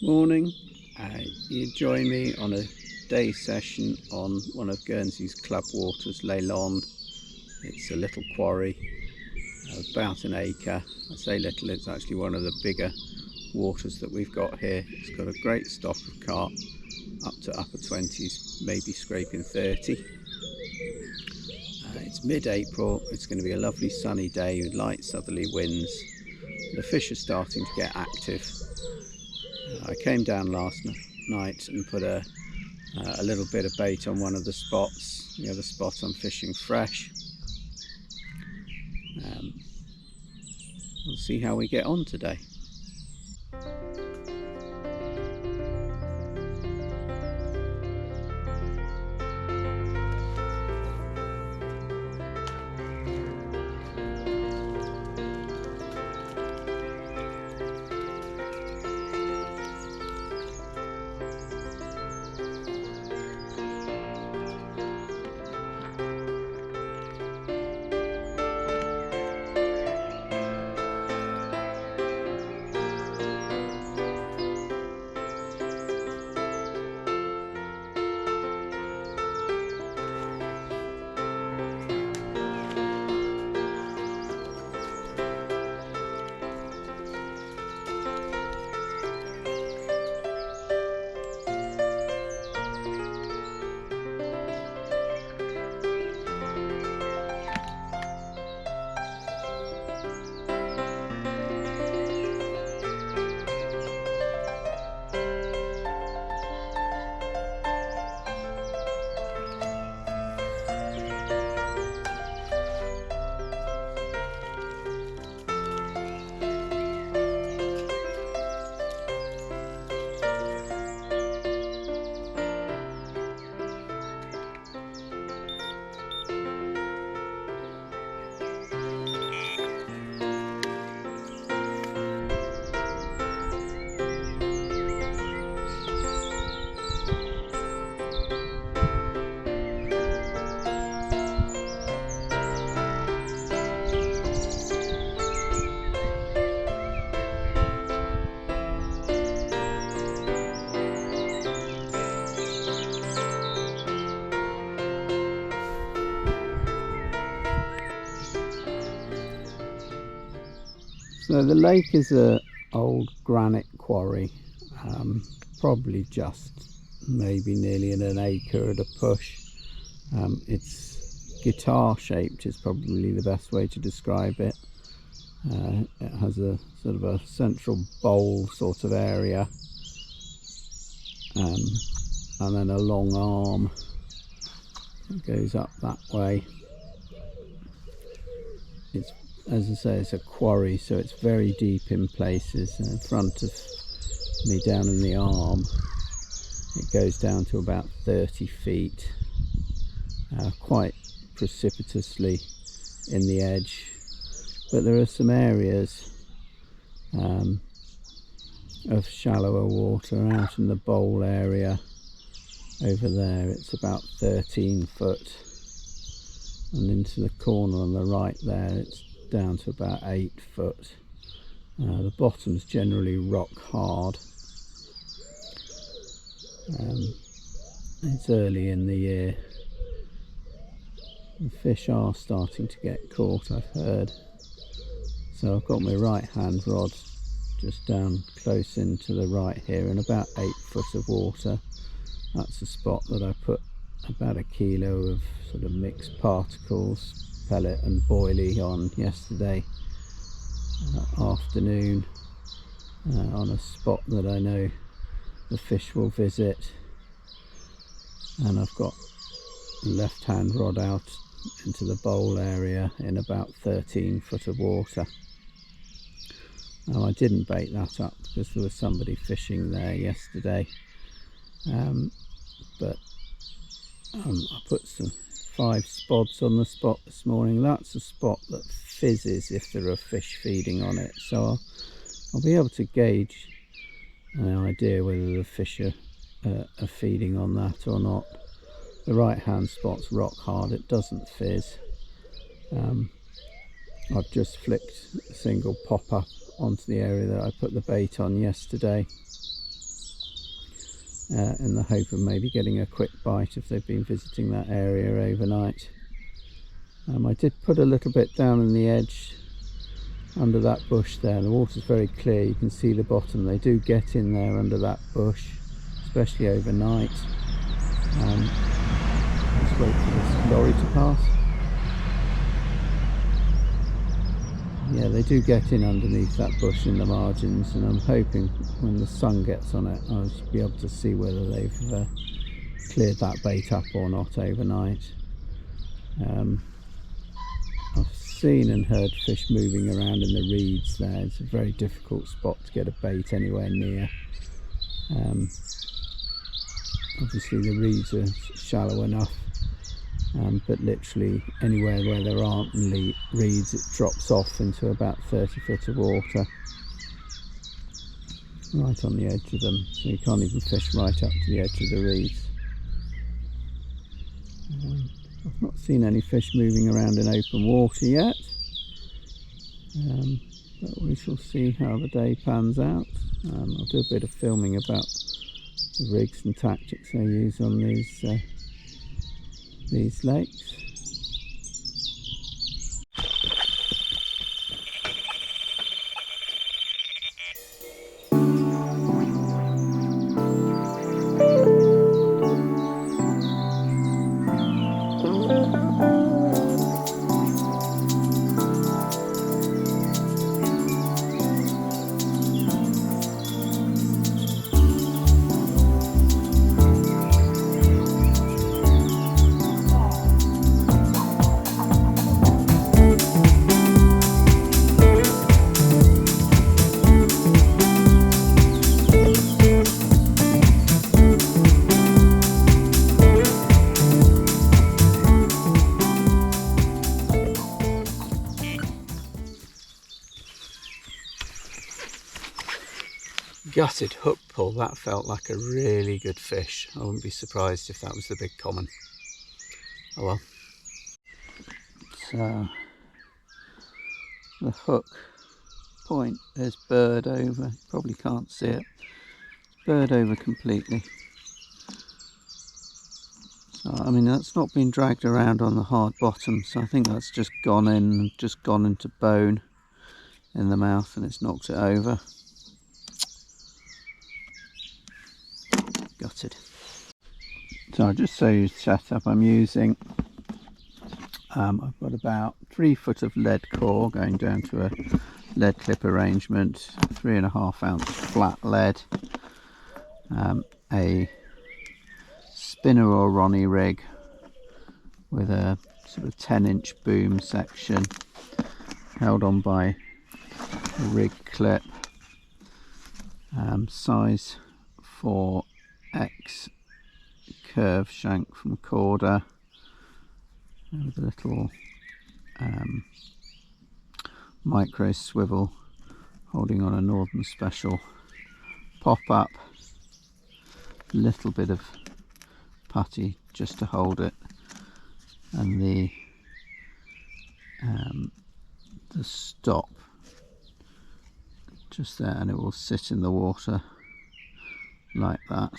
Morning. You join me on a day session on one of Guernsey's club waters, Les Landes. It's a little quarry, about an acre. I say little, it's actually one of the bigger waters that we've got here. It's got a great stock of carp, up to upper 20s, maybe scraping 30. It's mid-April. It's going to be a lovely sunny day with light southerly winds. The fish are starting to get active. I came down last night and put a little bit of bait on one of the spots. The other spot I'm fishing fresh. We'll see how we get on today. So the lake is an old granite quarry, probably just maybe nearly an acre at a push. It's guitar shaped is probably the best way to describe it. It has a sort of a central bowl sort of area, and then a long arm that goes up that way. It's, as I say, it's a quarry, so it's very deep in places. In front of me, down in the arm, it goes down to about 30 feet, quite precipitously in the edge. But there are some areas of shallower water out in the bowl area. Over there it's about 13 foot, and into the corner on the right there it's down to about 8 foot. The bottom's generally rock hard. It's early in the year. The fish are starting to get caught, I've heard. So I've got my right hand rod just down close into the right here in about 8 foot of water. That's a spot that I put about 1 kilo of sort of mixed particles, pellet and boilie on yesterday afternoon, on a spot that I know the fish will visit. And I've got the left hand rod out into the bowl area in about 13 foot of water. Now I didn't bait that up because there was somebody fishing there yesterday, but I put some 5 spods on the spot this morning. That's a spot that fizzes if there are fish feeding on it, so I'll be able to gauge an idea whether the fish are feeding on that or not. The right hand spot's rock hard, it doesn't fizz. I've just flicked a single pop up onto the area that I put the bait on yesterday, in the hope of maybe getting a quick bite if they've been visiting that area overnight. I did put a little bit down in the edge under that bush there. The water's very clear, you can see the bottom. They do get in there under that bush, especially overnight. Let's wait for this lorry to pass. Yeah, they do get in underneath that bush in the margins, and I'm hoping when the sun gets on it I'll be able to see whether they've cleared that bait up or not overnight. I've seen and heard fish moving around in the reeds there. It's a very difficult spot to get a bait anywhere near. Obviously the reeds are shallow enough, but literally anywhere where there aren't reeds, it drops off into about 30 foot of water right on the edge of them, so you can't even fish right up to the edge of the reeds. I've not seen any fish moving around in open water yet, but we shall see how the day pans out. I'll do a bit of filming about the rigs and tactics I use on these lakes. Gutted hook pull, that felt like a really good fish. I wouldn't be surprised if that was the big common. Oh well. So the hook point is burred over, probably can't see it. It's burred over completely. So I mean, that's not been dragged around on the hard bottom, so I think that's just gone in, just gone into bone in the mouth, and it's knocked it over. Gutted. So I'll just show you the setup I'm using. I've got about 3 foot of lead core going down to a lead clip arrangement, 3.5 ounce flat lead, a spinner or Ronnie rig with a sort of 10-inch boom section held on by a rig clip, size 4X curve shank from Corda, with a little micro swivel holding on a Northern Special pop-up, a little bit of putty just to hold it, and the stop just there, and it will sit in the water like that.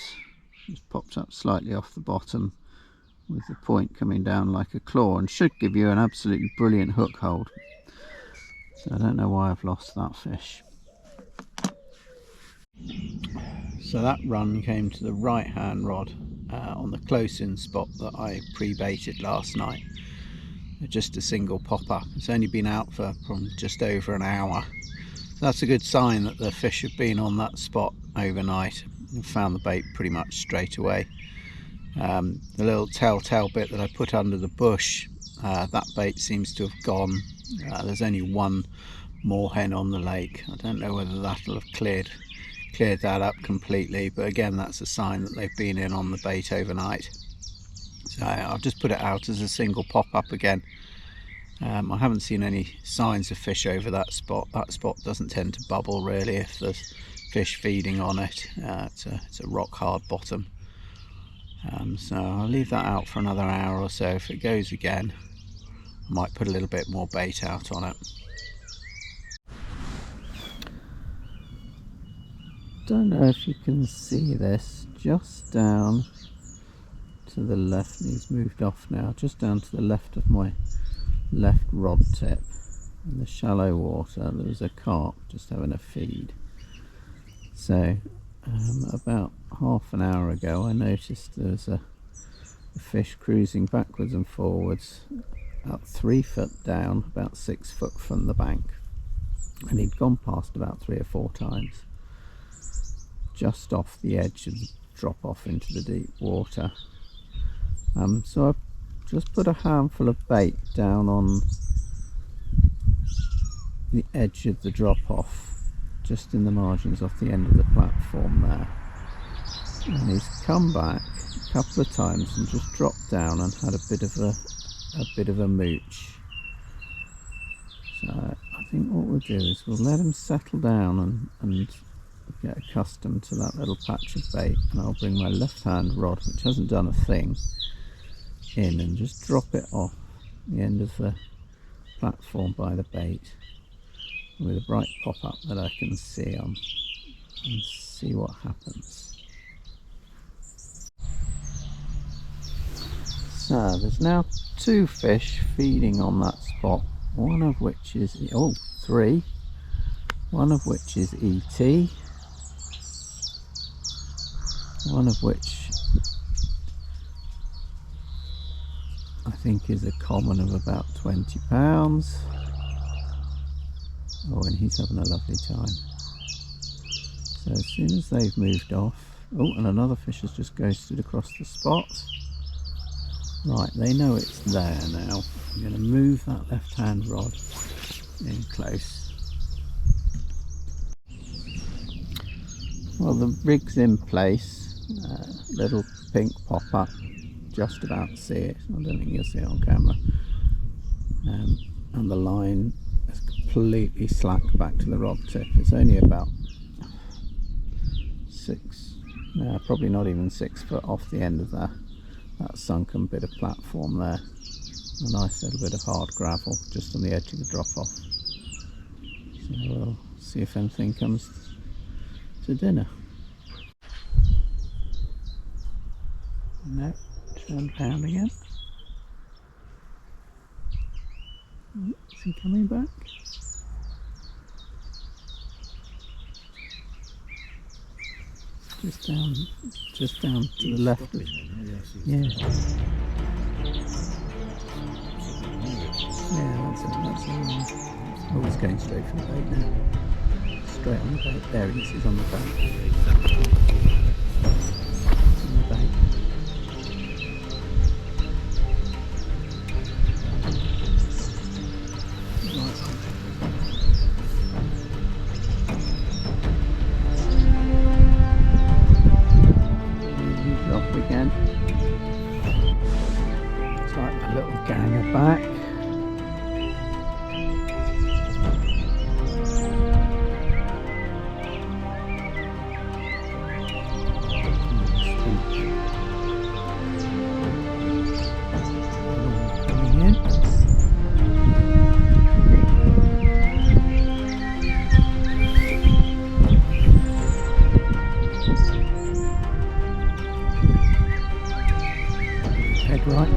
Just popped up slightly off the bottom with the point coming down like a claw, and should give you an absolutely brilliant hook hold. So I don't know why I've lost that fish. So that run came to the right hand rod on the close-in spot that I pre-baited last night. Just a single pop-up. It's only been out for just over an hour. So that's a good sign that the fish have been on that spot overnight and found the bait pretty much straight away. The little telltale bit that I put under the bush, that bait seems to have gone. There's only one moorhen on the lake. I don't know whether that'll have cleared that up completely, but again, that's a sign that they've been in on the bait overnight. So I've just put it out as a single pop-up again. I haven't seen any signs of fish over that spot. That spot doesn't tend to bubble really if there's fish feeding on it. It's a rock hard bottom. So I'll leave that out for another hour or so. If it goes again, I might put a little bit more bait out on it. Don't know if you can see this, just down to the left, and he's moved off now, just down to the left of my left rod tip in the shallow water, there was a carp just having a feed. So about half an hour ago I noticed there was a fish cruising backwards and forwards about 3 foot down, about 6 foot from the bank, and he'd gone past about 3 or 4 times, just off the edge of the drop off into the deep water. So I just put a handful of bait down on the edge of the drop off, just in the margins off the end of the platform there, and he's come back a couple of times and just dropped down and had a bit of a mooch. So I think what we'll do is we'll let him settle down and get accustomed to that little patch of bait, and I'll bring my left hand rod, which hasn't done a thing, in and just drop it off the end of the platform by the bait with a bright pop up that I can see on, and see what happens. So there's now 2 fish feeding on that spot, one of which is, 3, one of which is ET, one of which I think is a common of about 20 pounds. Oh, and he's having a lovely time. So as soon as they've moved off, oh, and another fish has just ghosted across the spot. Right, they know it's there now. I'm going to move that left hand rod in close. Well, the rig's in place. Little pink pop up, just about to see it. I don't think you'll see it on camera. And the line is completely slack back to the rod tip. It's only about 6, probably not even 6 foot off the end of that sunken bit of platform there. A nice little bit of hard gravel just on the edge of the drop off. So we'll see if anything comes to dinner. No, turned round again. Is he coming back? Just down to the left. Yeah. Yeah, that's it. Oh, he's going straight for the bait now. Straight on the bait. There he is, he's on the bait. On the bait. Again. It's like a little ganger back. Coming in. Head right.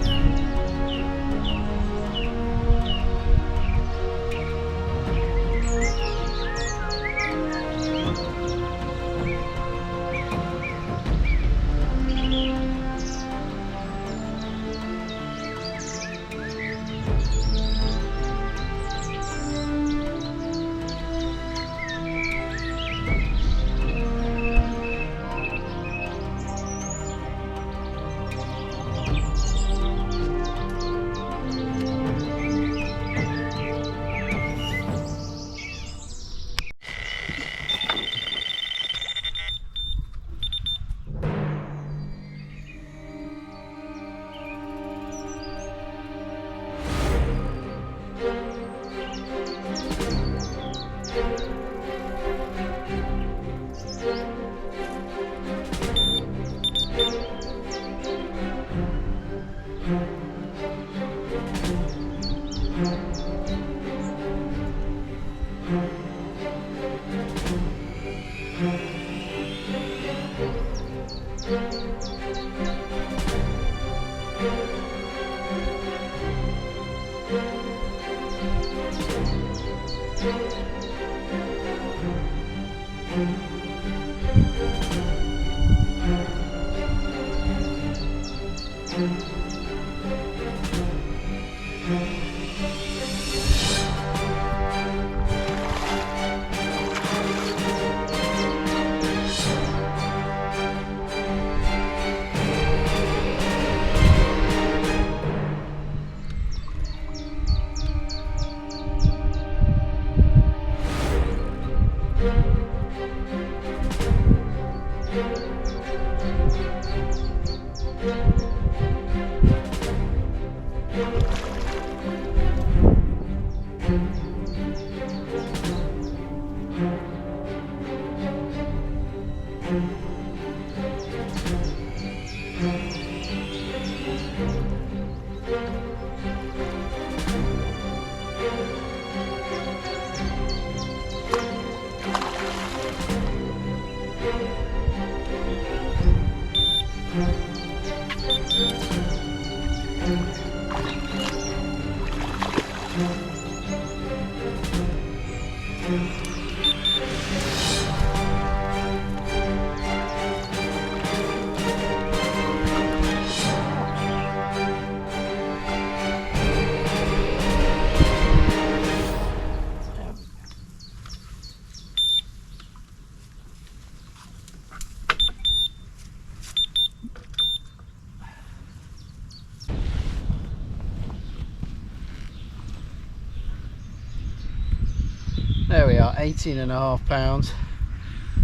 There we are, 18.5 pounds.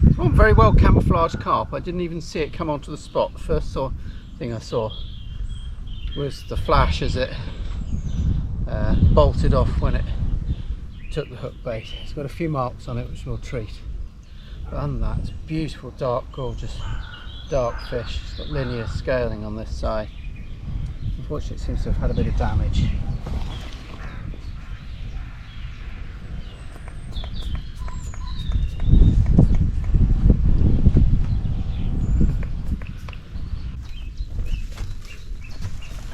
It's one very well camouflaged carp. I didn't even see it come onto the spot. The first thing I saw was the flash as it bolted off when it took the hook bait. It's got a few marks on it which we'll treat. But other than that, it's a beautiful, dark, gorgeous, dark fish. It's got linear scaling on this side. Unfortunately, it seems to have had a bit of damage.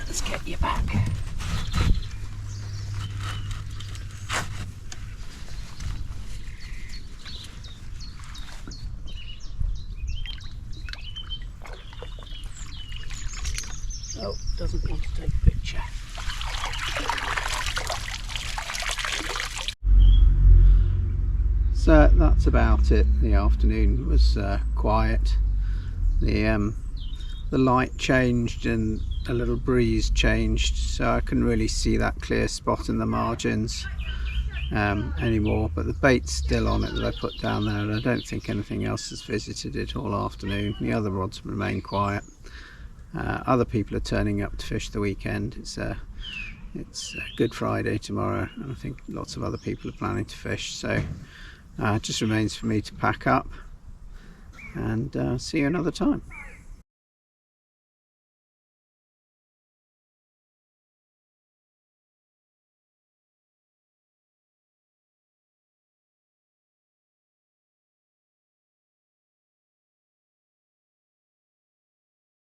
Let's get you back. Oh, doesn't want to take a picture. So that's about it. The afternoon was quiet. The light changed and a little breeze changed, so I couldn't really see that clear spot in the margins anymore, but the bait's still on it that I put down there, and I don't think anything else has visited it all afternoon. The other rods remain quiet. Other people are turning up to fish the weekend. It's Good Friday tomorrow, and I think lots of other people are planning to fish, so it just remains for me to pack up and see you another time.